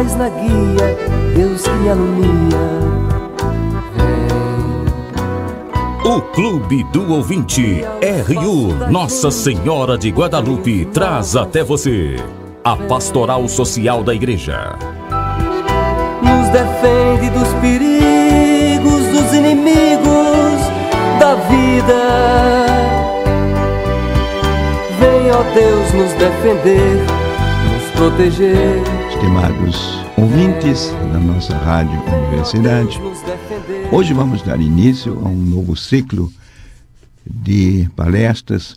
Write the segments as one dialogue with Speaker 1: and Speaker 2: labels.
Speaker 1: paz na guia, Deus que me alumia.
Speaker 2: O Clube do Ouvinte RU Nossa Senhora de Guadalupe traz até você a Pastoral Social da Igreja.
Speaker 1: Nos defende dos perigos, dos inimigos da vida. Vem, ó Deus, nos defender, nos proteger.
Speaker 3: Estimados ouvintes da nossa Rádio Universidade, hoje vamos dar início a um novo ciclo de palestras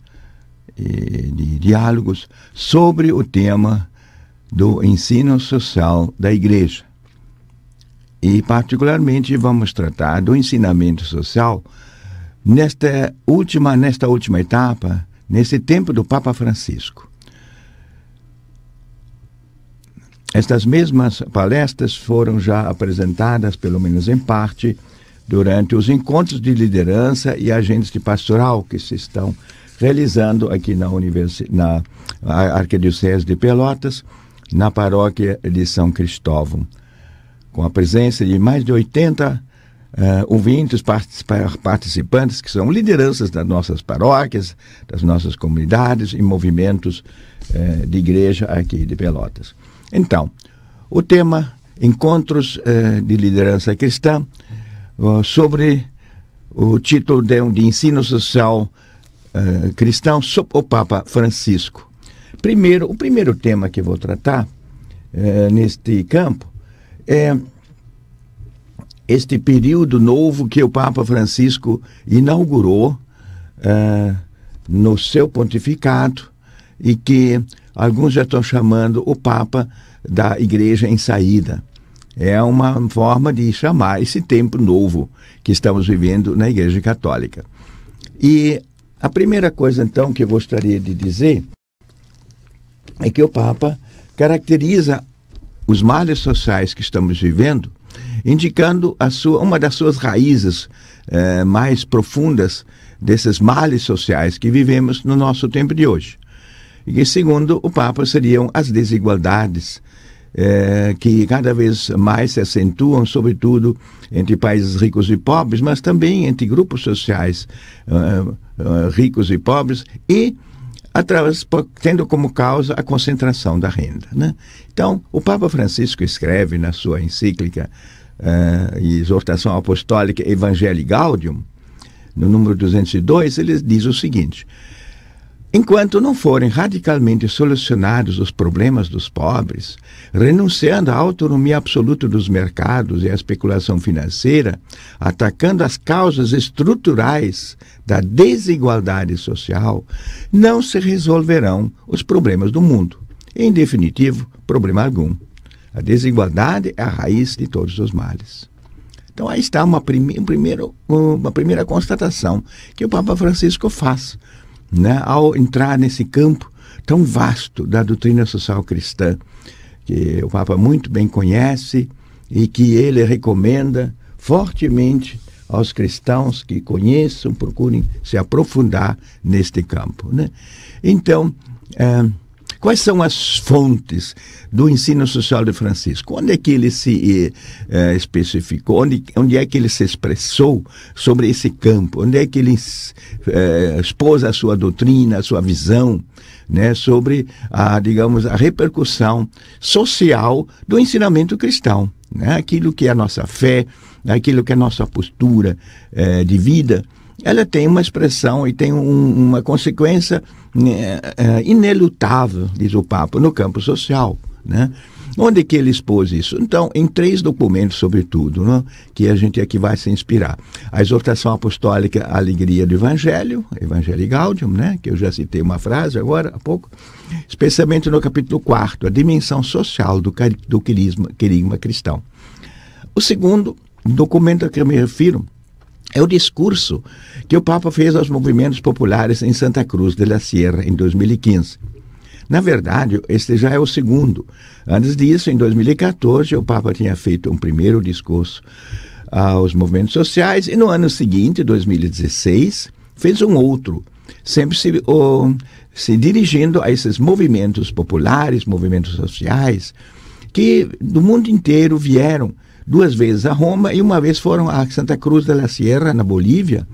Speaker 3: e de diálogos sobre o tema do ensino social da Igreja. E, particularmente, vamos tratar do ensinamento social nesta última etapa, nesse tempo do Papa Francisco. Estas mesmas palestras foram já apresentadas, pelo menos em parte, durante os encontros de liderança e agentes de pastoral que se estão realizando aqui na Arquidiocese de Pelotas, na paróquia de São Cristóvão, com a presença de mais de 80 ouvintes, participantes, que são lideranças das nossas paróquias, das nossas comunidades e movimentos de igreja aqui de Pelotas. Então, o tema Encontros de Liderança Cristã, sobre o título de Ensino Social Cristão, sob o Papa Francisco. O primeiro tema que vou tratar neste campo é este período novo que o Papa Francisco inaugurou no seu pontificado e que alguns já estão chamando o Papa da Igreja em Saída. É uma forma de chamar esse tempo novo que estamos vivendo na Igreja Católica. E a primeira coisa, então, que eu gostaria de dizer é que o Papa caracteriza os males sociais que estamos vivendo, indicando uma das suas raízes mais profundas desses males sociais que vivemos no nosso tempo de hoje. E, segundo o Papa, seriam as desigualdades que cada vez mais se acentuam, sobretudo entre países ricos e pobres, mas também entre grupos sociais ricos e pobres, e tendo como causa a concentração da renda, né? Então, o Papa Francisco escreve na sua encíclica e exortação apostólica Evangelii Gaudium, no número 202, ele diz o seguinte: enquanto não forem radicalmente solucionados os problemas dos pobres, renunciando à autonomia absoluta dos mercados e à especulação financeira, atacando as causas estruturais da desigualdade social, não se resolverão os problemas do mundo. Em definitivo, problema algum. A desigualdade é a raiz de todos os males. Então, aí está uma primeira constatação que o Papa Francisco faz, né, ao entrar nesse campo tão vasto da doutrina social cristã, que o Papa muito bem conhece e que ele recomenda fortemente aos cristãos que conheçam, procurem se aprofundar neste campo, né? Então, quais são as fontes do ensino social de Francisco? Onde é que ele se especificou? Onde é que ele se expressou sobre esse campo? Onde é que ele expôs a sua doutrina, a sua visão, né, sobre a repercussão social do ensinamento cristão, né? Aquilo que é a nossa fé, aquilo que é a nossa postura de vida, ela tem uma expressão e tem uma consequência inelutável, diz o Papa, no campo social, né? Onde que ele expôs isso? Então, em 3 documentos, sobretudo, né, que a gente aqui vai se inspirar. A exortação apostólica à alegria do Evangelho, Evangelii Gaudium, né, que eu já citei uma frase agora, há pouco, especialmente no capítulo 4, a dimensão social do querigma cristão. O segundo documento a que eu me refiro é o discurso que o Papa fez aos movimentos populares em Santa Cruz de la Sierra, em 2015. Na verdade, este já é o segundo. Antes disso, em 2014, o Papa tinha feito um primeiro discurso aos movimentos sociais e no ano seguinte, 2016, fez um outro, sempre se dirigindo a esses movimentos populares, movimentos sociais, que do mundo inteiro vieram 2 vezes a Roma e uma vez foram a Santa Cruz de la Sierra, na Bolívia,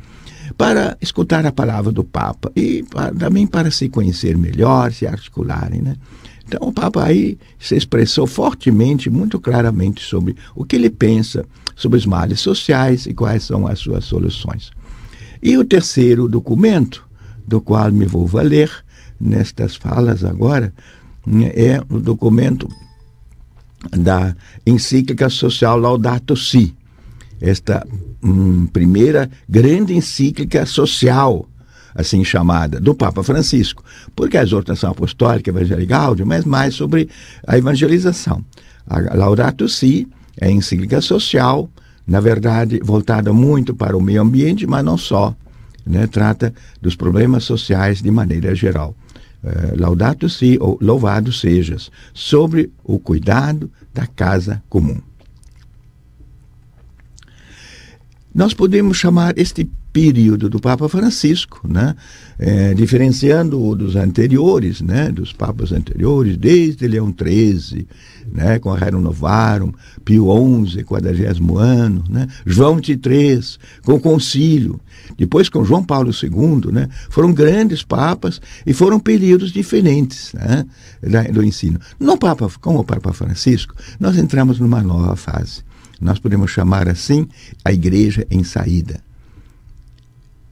Speaker 3: para escutar a palavra do Papa e também para se conhecer melhor, se articularem, né? Então o Papa aí se expressou fortemente, muito claramente sobre o que ele pensa sobre os males sociais e quais são as suas soluções. E o terceiro documento, do qual me vou valer nestas falas agora, é o documento da encíclica social Laudato Si, esta primeira grande encíclica social, assim chamada, do Papa Francisco, porque a exortação apostólica, Evangelii Gaudium, mas mais sobre a evangelização. A Laudato Si é a encíclica social, na verdade, voltada muito para o meio ambiente, mas não só, né? Trata dos problemas sociais de maneira geral. Laudato Si, ou louvado sejas, sobre o cuidado da casa comum. Nós podemos chamar este período do Papa Francisco, né, diferenciando-o dos anteriores, né, dos papas anteriores, desde Leão XIII, né, com a Rerum Novarum, Pio XI, 40º ano, né, João XXIII, com o concílio, depois com João Paulo II, né, foram grandes papas e foram períodos diferentes, né, do ensino. Com o Papa Francisco, nós entramos numa nova fase. Nós podemos chamar assim a Igreja em saída.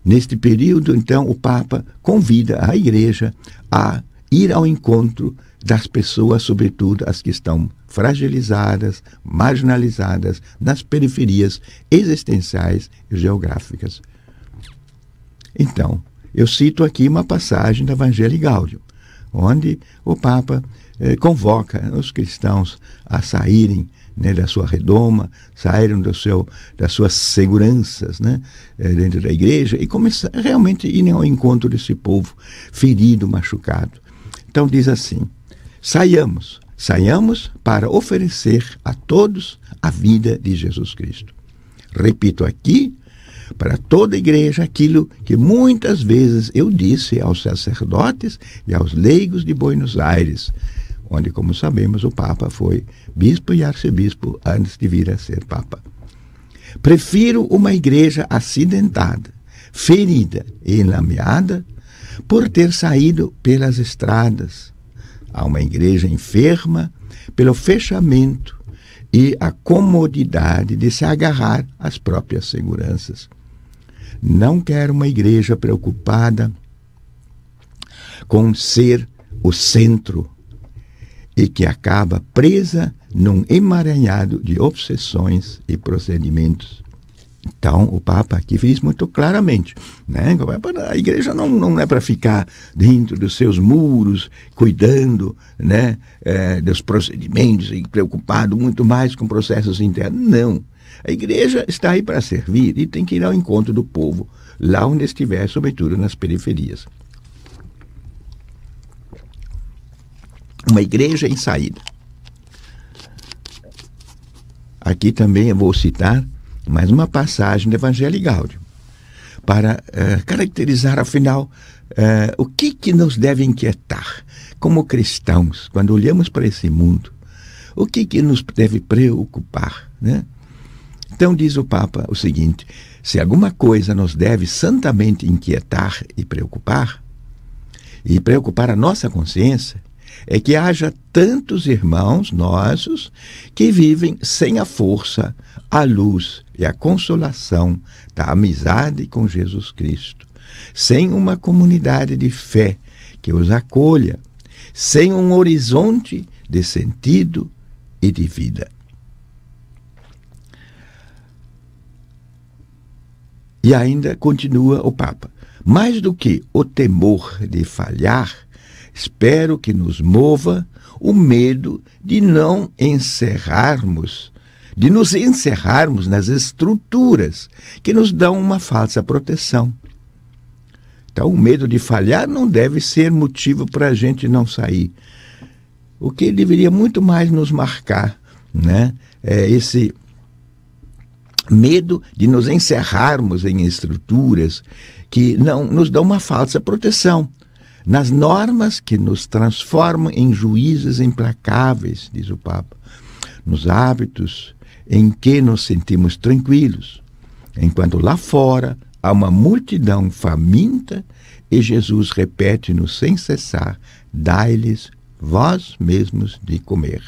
Speaker 3: Neste período, então, o Papa convida a Igreja a ir ao encontro das pessoas, sobretudo as que estão fragilizadas, marginalizadas, nas periferias existenciais e geográficas. Então, eu cito aqui uma passagem da Evangelii Gaudium, onde o Papa convoca os cristãos a saírem, né, da sua redoma, saíram das suas seguranças, né, dentro da igreja e começar realmente a irem ao encontro desse povo ferido, machucado. Então diz assim: saiamos para oferecer a todos a vida de Jesus Cristo. Repito aqui, para toda a igreja, aquilo que muitas vezes eu disse aos sacerdotes e aos leigos de Buenos Aires, onde, como sabemos, o Papa foi bispo e arcebispo antes de vir a ser Papa. Prefiro uma igreja acidentada, ferida e enlameada por ter saído pelas estradas, a uma igreja enferma pelo fechamento e a comodidade de se agarrar às próprias seguranças. Não quero uma igreja preocupada com ser o centro e que acaba presa num emaranhado de obsessões e procedimentos. Então, o Papa aqui fez muito claramente, né? A igreja não é para ficar dentro dos seus muros, cuidando, né, dos procedimentos e preocupado muito mais com processos internos. Não. A igreja está aí para servir e tem que ir ao encontro do povo, lá onde estiver, sobretudo nas periferias. Uma igreja em saída. Aqui também eu vou citar mais uma passagem do Evangelii Gaudium, para caracterizar, afinal, o que nos deve inquietar como cristãos, quando olhamos para esse mundo. O que nos deve preocupar, né? Então diz o Papa o seguinte: se alguma coisa nos deve santamente inquietar e preocupar a nossa consciência, é que haja tantos irmãos nossos que vivem sem a força, a luz e a consolação da amizade com Jesus Cristo, sem uma comunidade de fé que os acolha, sem um horizonte de sentido e de vida. E ainda continua o Papa: mais do que o temor de falhar, espero que nos mova o medo de nos encerrarmos nas estruturas que nos dão uma falsa proteção. Então, o medo de falhar não deve ser motivo para a gente não sair. O que deveria muito mais nos marcar, né, é esse medo de nos encerrarmos em estruturas que não nos dão uma falsa proteção, nas normas que nos transformam em juízes implacáveis, diz o Papa. nos hábitos em que nos sentimos tranquilos, enquanto lá fora há uma multidão faminta e Jesus repete-nos sem cessar: dai-lhes vós mesmos de comer.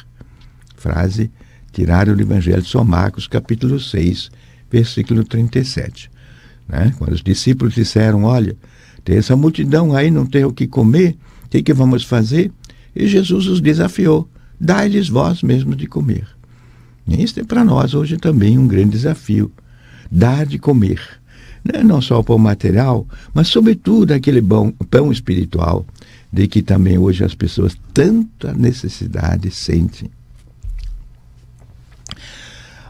Speaker 3: Frase tirada do Evangelho de São Marcos, capítulo 6, versículo 37. Né? Quando os discípulos disseram: olha, tem essa multidão aí, não tem o que comer, o que vamos fazer? E Jesus os desafiou: dai-lhes vós mesmos de comer. E isso é para nós hoje também um grande desafio, dar de comer. Não só o pão material, mas sobretudo aquele pão espiritual, de que também hoje as pessoas tanta necessidade sentem.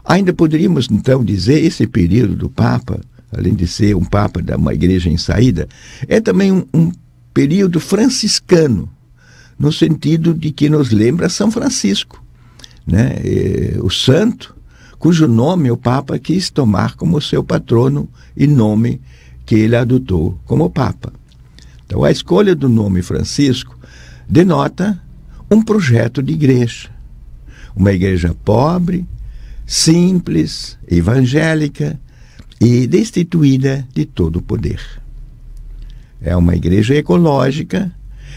Speaker 3: Ainda poderíamos então dizer, esse período do Papa, além de ser um Papa de uma igreja em saída, é também um período franciscano, no sentido de que nos lembra São Francisco, né? O santo, cujo nome o Papa quis tomar como seu patrono e nome que ele adotou como Papa. Então, a escolha do nome Francisco denota um projeto de igreja. Uma igreja pobre, simples, evangélica e destituída de todo o poder. É uma igreja ecológica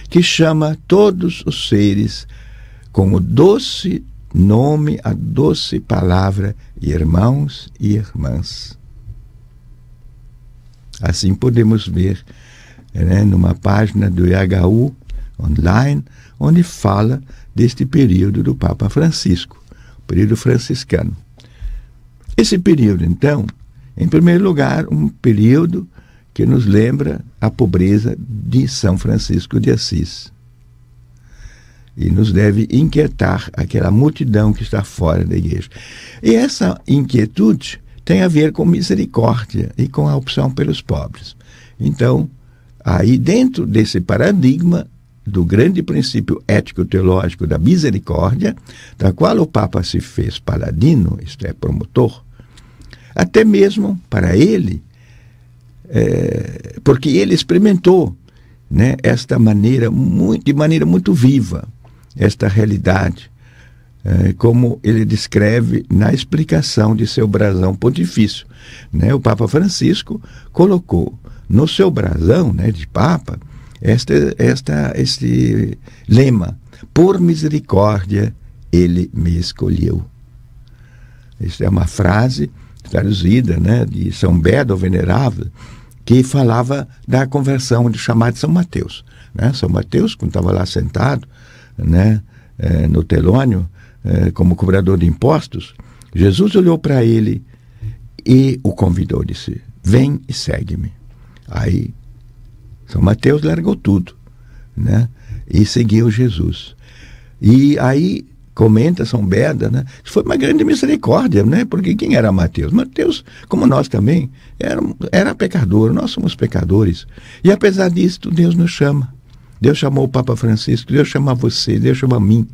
Speaker 3: que chama todos os seres com o doce nome, a doce palavra, irmãos e irmãs. Assim podemos ver, né, numa página do IHU online, onde fala deste período do Papa Francisco, o período franciscano. Esse período, então, em primeiro lugar, um período que nos lembra a pobreza de São Francisco de Assis. E nos deve inquietar aquela multidão que está fora da igreja. E essa inquietude tem a ver com misericórdia e com a opção pelos pobres. Então, aí dentro desse paradigma do grande princípio ético-teológico da misericórdia, da qual o Papa se fez paladino, isto é, promotor, até mesmo para ele, porque ele experimentou, né, esta maneira de maneira muito viva, esta realidade, como ele descreve na explicação de seu brasão pontifício. Né? O Papa Francisco colocou no seu brasão, né, de Papa este lema: por misericórdia ele me escolheu. Isso é uma frase traduzida, né, de São Beda, o Venerável, que falava da conversão de chamado São Mateus. Né? São Mateus, quando estava lá sentado, né, no telônio, como cobrador de impostos, Jesus olhou para ele e o convidou, disse: vem e segue-me. Aí São Mateus largou tudo, né, e seguiu Jesus. E aí comenta São Beda, né, foi uma grande misericórdia, né, porque quem era Mateus? Mateus, como nós também, era pecador, nós somos pecadores. E apesar disso, Deus nos chama. Deus chamou o Papa Francisco, Deus chama você, Deus chama a mim,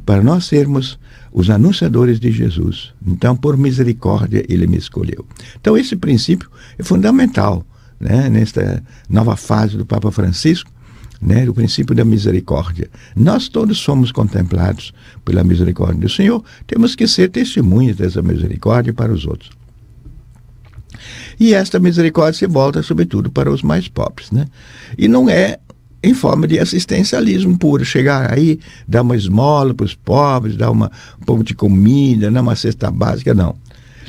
Speaker 3: para nós sermos os anunciadores de Jesus. Então, por misericórdia, ele me escolheu. Então, esse princípio é fundamental, né, nesta nova fase do Papa Francisco, né, o princípio da misericórdia. Nós todos somos contemplados pela misericórdia do Senhor, temos que ser testemunhas dessa misericórdia para os outros. E esta misericórdia se volta, sobretudo, para os mais pobres, né? E não é em forma de assistencialismo puro, chegar aí, dar uma esmola para os pobres, dar um pouco de comida, não uma cesta básica, não.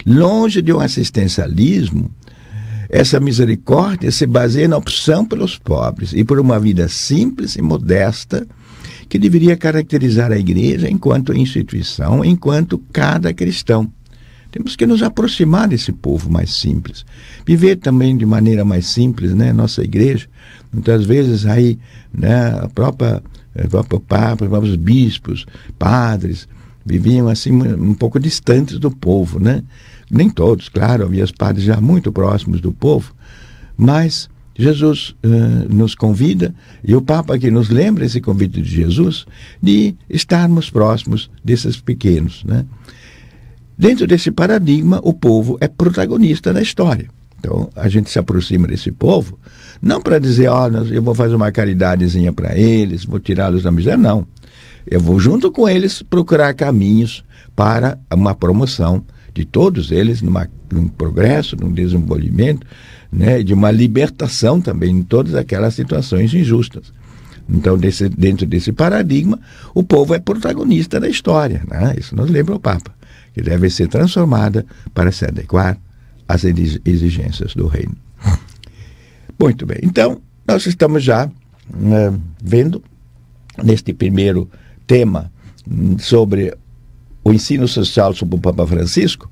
Speaker 3: Longe de um assistencialismo, essa misericórdia se baseia na opção pelos pobres e por uma vida simples e modesta que deveria caracterizar a igreja enquanto instituição, enquanto cada cristão. Temos que nos aproximar desse povo mais simples, viver também de maneira mais simples, né? Nossa igreja, muitas vezes aí, né, o próprio Papa, os bispos, padres, viviam assim um pouco distantes do povo, né? Nem todos, claro, havia os padres já muito próximos do povo, mas Jesus nos convida, e o Papa que nos lembra esse convite de Jesus, de estarmos próximos desses pequenos, né? Dentro desse paradigma, o povo é protagonista da história. Então, a gente se aproxima desse povo, não para dizer, eu vou fazer uma caridadezinha para eles, vou tirá-los da miséria, não. Eu vou, junto com eles, procurar caminhos para uma promoção de todos eles, num progresso, num desenvolvimento, né, de uma libertação também em todas aquelas situações injustas. Então, dentro desse paradigma, o povo é protagonista da história, né? Isso nos lembra o Papa, que deve ser transformada para se adequar às exigências do reino. Muito bem, então nós estamos já vendo neste primeiro tema sobre o ensino social sobre o Papa Francisco,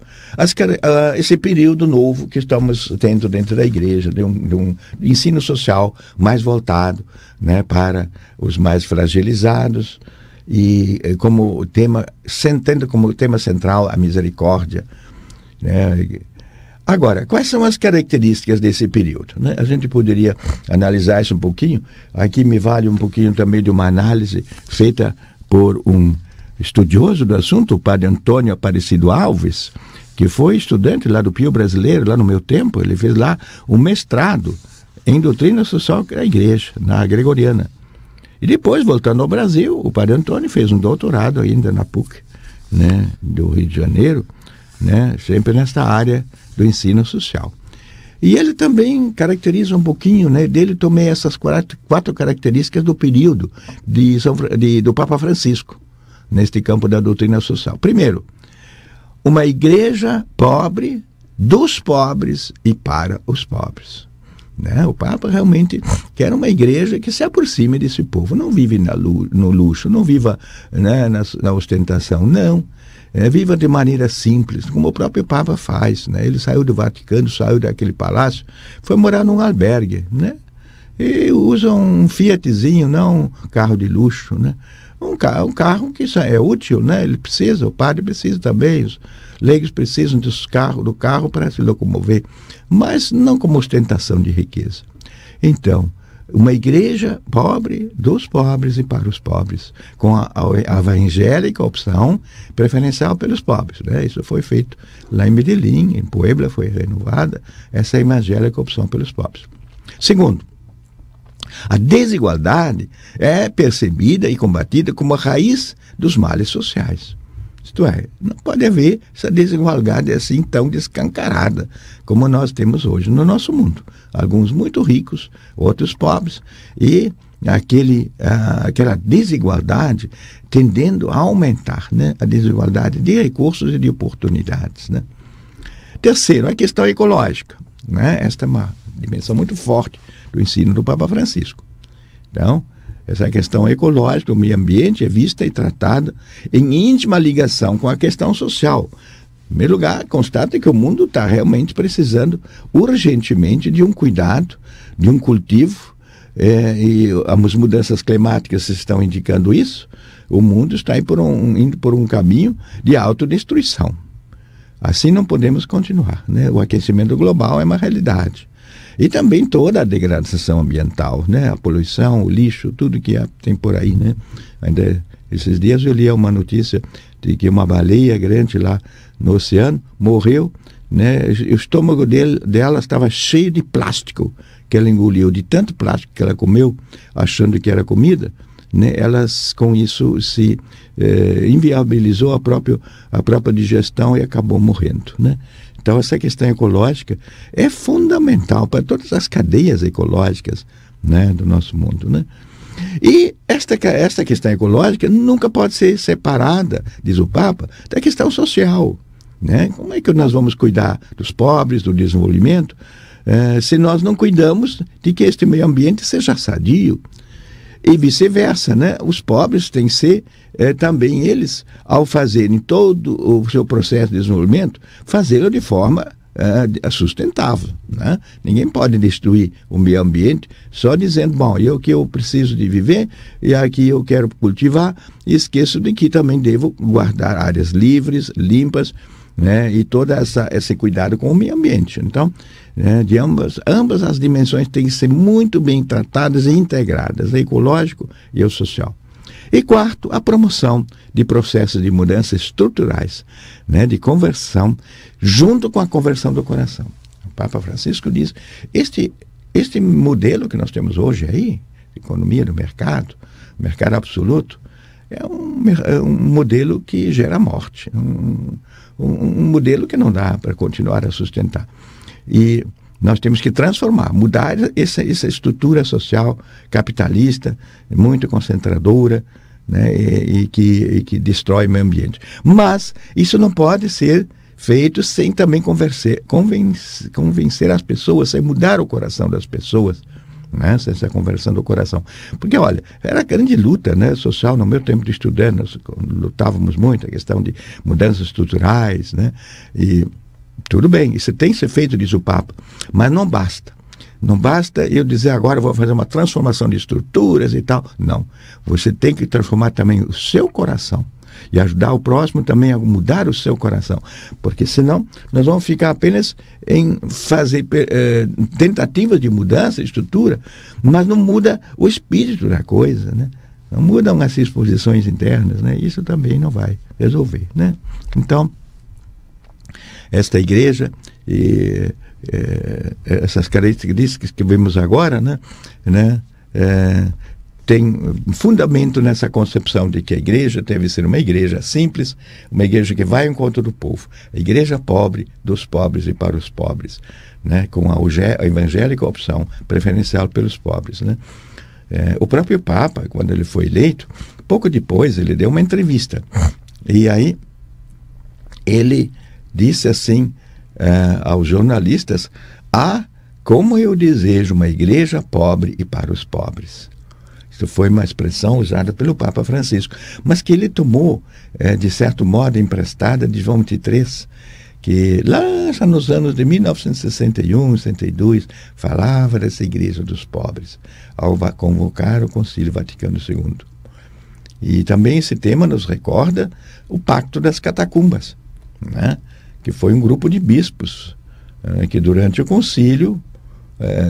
Speaker 3: esse período novo que estamos tendo dentro da igreja, de um ensino social mais voltado, né, para os mais fragilizados, e tendo como tema central a misericórdia, né? Agora, quais são as características desse período, né? A gente poderia analisar isso um pouquinho. Aqui me vale um pouquinho também de uma análise feita por um estudioso do assunto, o padre Antônio Aparecido Alves, que foi estudante lá do Pio Brasileiro, lá no meu tempo. Ele fez lá um mestrado em doutrina social da igreja, na Gregoriana. E depois, voltando ao Brasil, o padre Antônio fez um doutorado ainda na PUC, né, do Rio de Janeiro, né, sempre nesta área do ensino social. E ele também caracteriza um pouquinho, né, dele tomei essas quatro características do período do Papa Francisco, neste campo da doutrina social. Primeiro, uma igreja pobre, dos pobres e para os pobres. Né? O Papa realmente quer uma igreja que se aproxime desse povo, não vive no luxo, não viva, né, na ostentação, não. Viva de maneira simples, como o próprio Papa faz, né? Ele saiu do Vaticano, saiu daquele palácio, foi morar num albergue, né? E usa um Fiatzinho, não um carro de luxo, né? Um carro que é útil, né? Ele precisa, o padre precisa também, os leigos precisam do carro para se locomover, mas não como ostentação de riqueza. Então, uma igreja pobre, dos pobres e para os pobres, com a evangélica opção preferencial pelos pobres, né? Isso foi feito lá em Medellín, em Puebla foi renovada essa evangélica opção pelos pobres. Segundo, a desigualdade é percebida e combatida como a raiz dos males sociais. Isto é, não pode haver essa desigualdade assim tão descancarada como nós temos hoje no nosso mundo. Alguns muito ricos, outros pobres, e aquela desigualdade tendendo a aumentar, né? A desigualdade de recursos e de oportunidades, né? Terceiro, a questão ecológica, né? Esta é uma dimensão muito forte do ensino do Papa Francisco. Então, essa questão ecológica, o meio ambiente, é vista e tratada em íntima ligação com a questão social. Em primeiro lugar, constata que o mundo está realmente precisando urgentemente de um cuidado, de um cultivo, e as mudanças climáticas estão indicando isso. O mundo está indo por um caminho de autodestruição. Assim não podemos continuar, né? O aquecimento global é uma realidade. E também toda a degradação ambiental, né? A poluição, o lixo, tudo que tem por aí, né? Ainda esses dias eu li uma notícia de que uma baleia grande lá no oceano morreu, né? O estômago dela estava cheio de plástico que ela engoliu, de tanto plástico que ela comeu, achando que era comida, né? Elas com isso se inviabilizou a própria digestão e acabou morrendo, né? Então, essa questão ecológica é fundamental para todas as cadeias ecológicas, né, do nosso mundo, né? E esta questão ecológica nunca pode ser separada, diz o Papa, da questão social, né? Como é que nós vamos cuidar dos pobres, do desenvolvimento, se nós não cuidamos de que este meio ambiente seja sadio? E vice-versa, né? Os pobres têm que ser também eles, ao fazerem todo o seu processo de desenvolvimento, fazê-lo de forma sustentável, né? Ninguém pode destruir o meio ambiente só dizendo, bom, eu preciso de viver e aqui eu quero cultivar, e esqueço de que também devo guardar áreas livres, limpas, né? E todo esse cuidado com o meio ambiente. Então, de ambas as dimensões têm que ser muito bem tratadas e integradas, o ecológico e o social. E quarto, a promoção de processos de mudança estruturais, né, de conversão, junto com a conversão do coração. O Papa Francisco diz, este modelo que nós temos hoje aí, economia do mercado absoluto, é um modelo que gera morte, um modelo que não dá para continuar a sustentar. E nós temos que transformar, mudar essa estrutura social capitalista, muito concentradora, né, e que destrói o meio ambiente. Mas isso não pode ser feito sem também convencer as pessoas, sem mudar o coração das pessoas, né, essa conversão do coração. Porque, olha, era grande luta, né, social. No meu tempo de estudante, nós lutávamos muito a questão de mudanças estruturais, né, e tudo bem, isso tem que ser feito, diz o Papa, mas não basta. Não basta eu dizer agora vou fazer uma transformação de estruturas e tal. Não. Você tem que transformar também o seu coração e ajudar o próximo também a mudar o seu coração. Porque senão nós vamos ficar apenas em fazer tentativas de mudança de estrutura, mas não muda o espírito da coisa, né? Não mudam as disposições internas, né? Isso também não vai resolver, né? Então, esta igreja e essas características que vemos agora, né, tem fundamento nessa concepção de que a igreja deve ser uma igreja simples, uma igreja que vai ao encontro do povo, a igreja pobre, dos pobres e para os pobres, né, com a evangélica opção preferencial pelos pobres, né. O próprio Papa, quando ele foi eleito, pouco depois ele deu uma entrevista, e aí ele disse assim aos jornalistas: como eu desejo uma igreja pobre e para os pobres. Isso foi uma expressão usada pelo Papa Francisco, mas que ele tomou, de certo modo, emprestada de João XXIII, que lá já nos anos de 1961, 62, falava dessa igreja dos pobres, ao convocar o Concílio Vaticano II. E também esse tema nos recorda o Pacto das Catacumbas, né? Que foi um grupo de bispos que durante o concílio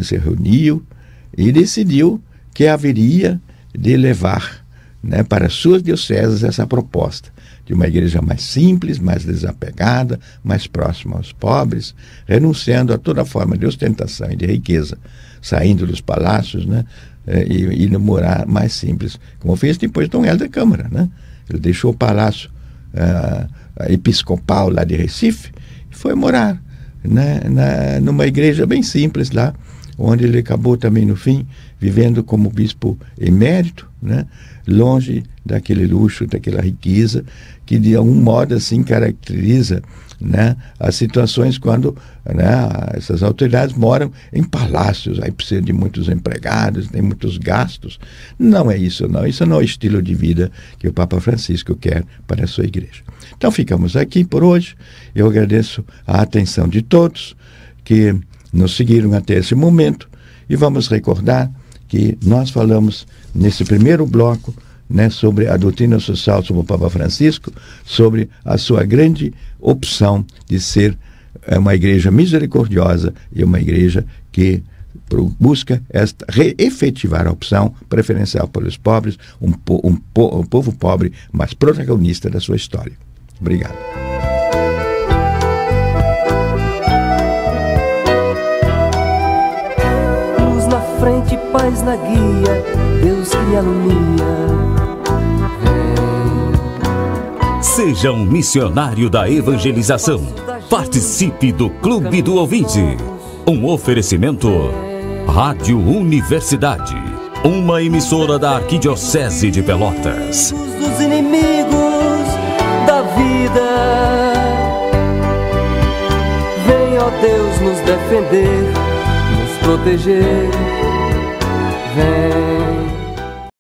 Speaker 3: se reuniu e decidiu que haveria de levar, né, para suas dioceses essa proposta de uma igreja mais simples, mais desapegada, mais próxima aos pobres, renunciando a toda forma de ostentação e de riqueza, saindo dos palácios, né, e indo morar mais simples, como fez depois Dom Hélder Câmara, né? Ele deixou o palácio episcopal lá de Recife e foi morar, né, numa igreja bem simples lá, onde ele acabou também no fim vivendo como bispo emérito, né, longe daquele luxo, daquela riqueza que de algum modo assim caracteriza, né, as situações quando, né, essas autoridades moram em palácios, aí precisa de muitos empregados, tem muitos gastos. Não é isso, não. Isso não é o estilo de vida que o Papa Francisco quer para a sua igreja. Então ficamos aqui por hoje. Eu agradeço a atenção de todos que nos seguiram até esse momento e vamos recordar que nós falamos nesse primeiro bloco, né, sobre a doutrina social sobre o Papa Francisco, sobre a sua grande opção de ser uma igreja misericordiosa e uma igreja que busca efetivar a opção preferencial pelos pobres, um povo pobre, mas protagonista da sua história. Obrigado.
Speaker 1: Luz na frente, paz na guia, Deus que me alumia.
Speaker 2: Seja um missionário da evangelização. Participe do Clube do Ouvinte. Um oferecimento Rádio Universidade, uma emissora da Arquidiocese de Pelotas.
Speaker 1: Dos inimigos da vida, vem, ó Deus, nos defender, nos proteger. Vem.